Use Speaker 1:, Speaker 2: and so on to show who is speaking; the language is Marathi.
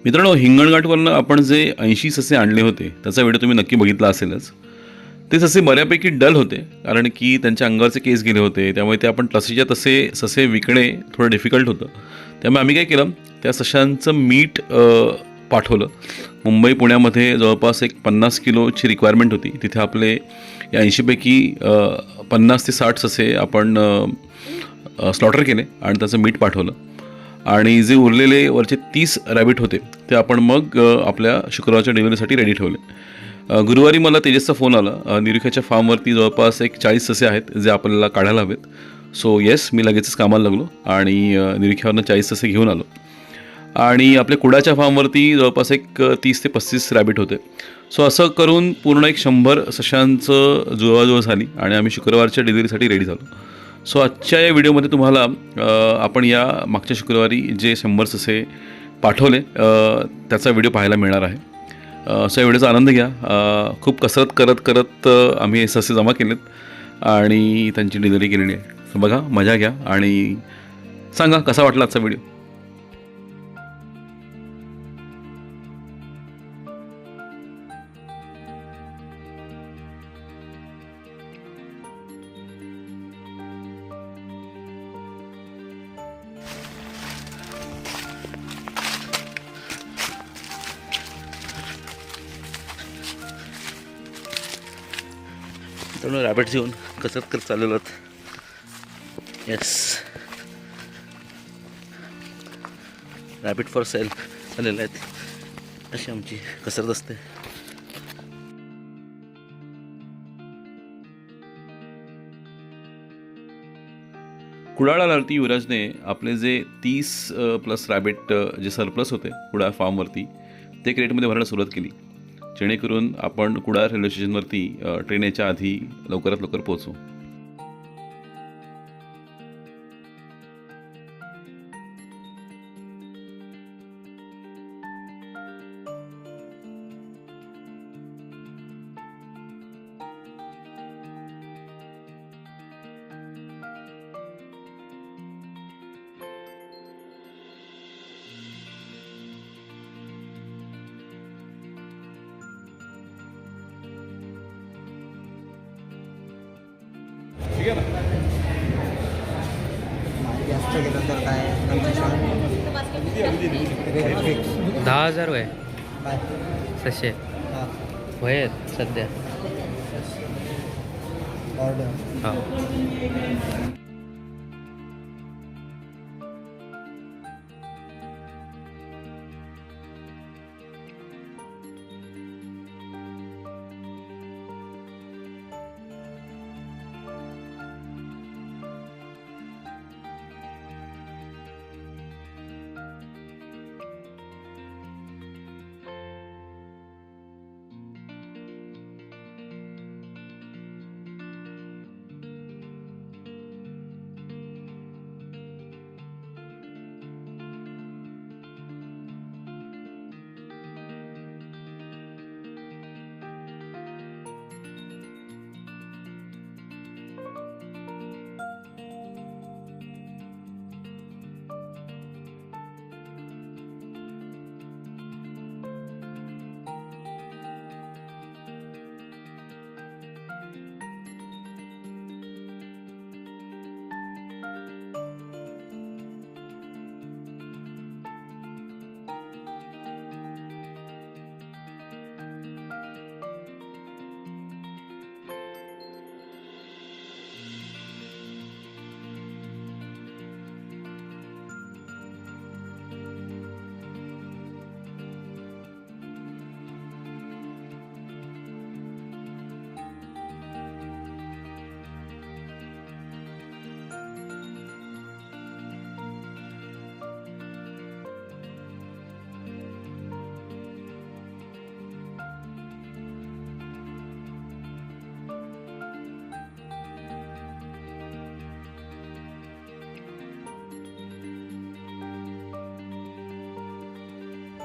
Speaker 1: मित्रांनो, हिंगणघाटवरनं आपण जे 80 ससे आणले होते त्याचा व्हिडिओ तुम्ही नक्की बघितला असेलच. ते ससे बऱ्यापैकी डल होते, कारण की त्यांच्या अंगावरचे केस गेले होते. त्यामुळे ते आपण तसेच्या तसे ससे विकणे थोडं डिफिकल्ट होतं. त्यामुळे आम्ही काय केलं, त्या सशांचं मीठ पाठवलं. मुंबई पुण्यामध्ये जवळपास एक 50 किलोची रिक्वायरमेंट होती. तिथे आपले या 80 पैकी 50 ते 60 ससे आपण स्लॉटर केले आणि त्याचं मीठ पाठवलं. आणि जे उरलेले वरचे 30 रॅबिट होते ते आपण मग आपल्या शुक्रवारच्या डिलिव्हरीसाठी रेडी ठेवले. गुरुवारी मला तेजसचा फोन आला. निरीक्षाच्या फार्मवरती जवळपास एक 40 ससे आहेत जे आपल्याला काढायला हवेत. सो येस, मी लगेचच कामाला लागलो आणि निरीक्षावरनं 40 ससे घेऊन आलो. आणि आपल्या कुडाच्या फार्मवरती जवळपास एक 30 ते 35 रॅबिट होते. सो असं करून पूर्ण एक 100 सशांचं जुळवाजुळव झाली आणि आम्ही शुक्रवारच्या डिलिव्हरीसाठी रेडी झालो. सो आजच्या या व्हिडिओमध्ये तुम्हाला आपण या मागच्या शुक्रवारी जे 100 ससे पाठवले त्याचा व्हिडिओ पाहायला मिळणार आहे. सो या व्हिडिओचा आनंद घ्या. खूप कसरत करत आम्ही हे ससे जमा केलेत आणि त्यांची डिलिव्हरी केलेली आहे. सो बघा, मजा घ्या आणि सांगा कसा वाटला आजचा व्हिडिओ. रॅबिट्स घेऊन कसरत करत चाललेलो आहोत. येस, रॅबिट फॉर सेल चाललेले आहेत. अशी आमची कसरत असते. कुडाळावरती युवराजने आपले जे 30+ रॅबिट जे सरप्लस होते कुडाळ फार्मवरती ते क्रेटमध्ये भरायला सुरुवात केली, जेणेकरून आपण कुडाळ रेल्वे स्टेशनवरती ट्रेन यायच्या आधी लवकरात लवकर पोहोचू.
Speaker 2: जास्त गेलं तर काय
Speaker 3: 10,000 वय
Speaker 2: काय
Speaker 3: सशे
Speaker 2: हां
Speaker 3: वय आहेत सध्या.
Speaker 2: ऑर्डर
Speaker 3: हो.